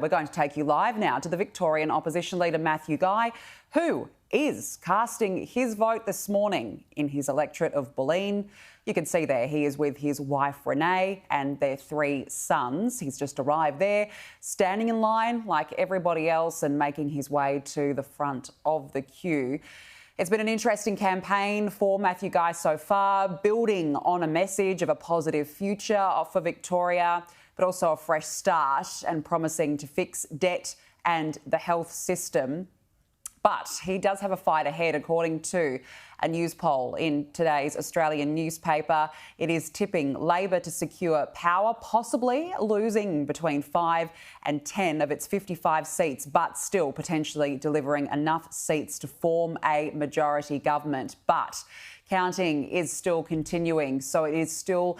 We're going to take you live now to the Victorian opposition leader Matthew Guy, who is casting his vote this morning in his electorate of Bulleen. You can see there he is with his wife Renae and their 3 sons. He's just arrived there, standing in line like everybody else and making his way to the front of the queue. It's been an interesting campaign for Matthew Guy so far, building on a message of a positive future for Victoria, but also a fresh start and promising to fix debt and the health system. But he does have a fight ahead, according to a news poll in today's Australian newspaper. It is tipping Labor to secure power, possibly losing between 5 and 10 of its 55 seats, but still potentially delivering enough seats to form a majority government. But counting is still continuing, so it is still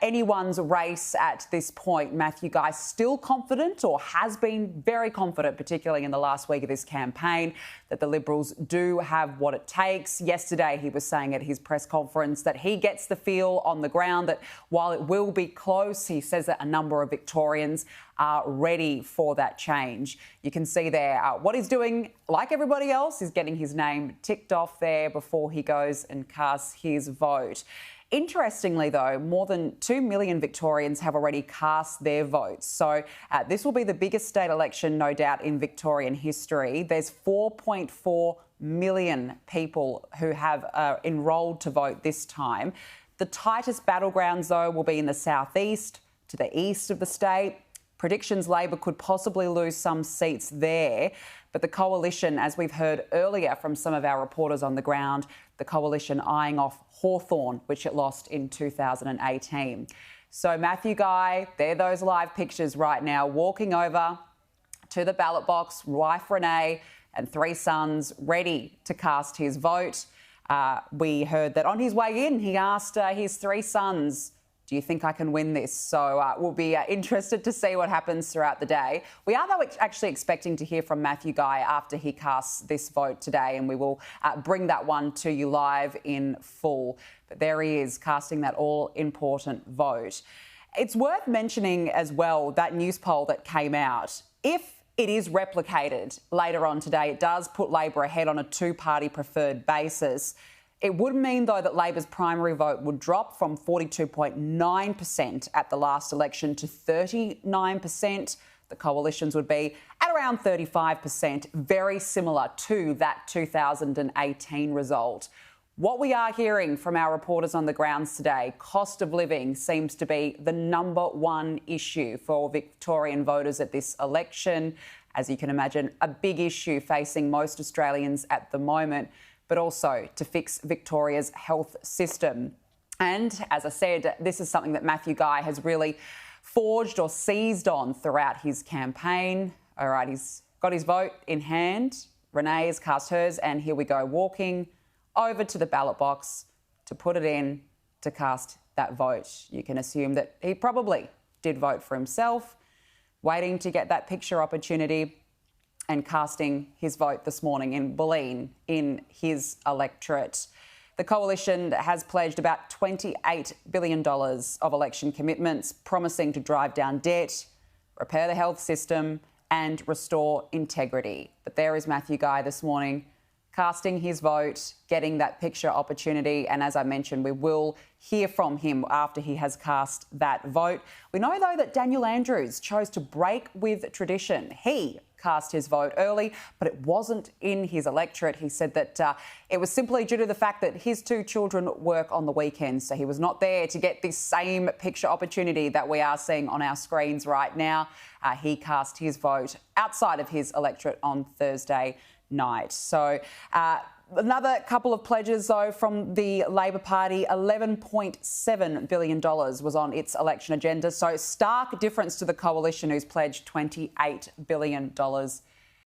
anyone's race at this point. Matthew Guy still confident, or has been very confident, particularly in the last week of this campaign, that the Liberals do have what it takes. Yesterday he was saying at his press conference that he gets the feel on the ground that while it will be close, he says that a number of Victorians are ready for that change. You can see there what he's doing, like everybody else, is getting his name ticked off there before he goes and casts his vote. Interestingly, though, more than 2 million Victorians have already cast their votes. So this will be the biggest state election, no doubt, in Victorian history. There's 4.4 million people who have enrolled to vote this time. The tightest battlegrounds, though, will be in the southeast, to the east of the state. Predictions Labor could possibly lose some seats there, but the coalition, as we've heard earlier from some of our reporters on the ground, the coalition eyeing off Hawthorn, which it lost in 2018. So Matthew Guy, there are those live pictures right now, walking over to the ballot box, wife Renae and 3 sons ready to cast his vote. We heard that on his way in, he asked his 3 sons, "Do you think I can win this?" So we'll be interested to see what happens throughout the day. We are, though, actually expecting to hear from Matthew Guy after he casts this vote today, and we will bring that one to you live in full. But there he is, casting that all-important vote. It's worth mentioning as well that news poll that came out. If it is replicated later on today, it does put Labor ahead on a 2-party preferred basis. It would mean, though, that Labor's primary vote would drop from 42.9% at the last election to 39%. The coalitions would be at around 35%, very similar to that 2018 result. What we are hearing from our reporters on the grounds today, cost of living seems to be the #1 issue for Victorian voters at this election. As you can imagine, a big issue facing most Australians at the moment, but also to fix Victoria's health system. And as I said, this is something that Matthew Guy has really forged or seized on throughout his campaign. All right, he's got his vote in hand. Renae has cast hers, and here we go, walking over to the ballot box to put it in to cast that vote. You can assume that he probably did vote for himself, waiting to get that picture opportunity, and casting his vote this morning in Bulleen in his electorate. The coalition has pledged about $28 billion of election commitments, promising to drive down debt, repair the health system and restore integrity. But there is Matthew Guy this morning, casting his vote, getting that picture opportunity. And as I mentioned, we will hear from him after he has cast that vote. We know, though, that Daniel Andrews chose to break with tradition. He cast his vote early, but it wasn't in his electorate. He said that it was simply due to the fact that his 2 children work on the weekends, so he was not there to get this same picture opportunity that we are seeing on our screens right now. He cast his vote outside of his electorate on Thursday night. So another couple of pledges, though, from the Labor Party. $11.7 billion was on its election agenda. So stark difference to the coalition, who's pledged $28 billion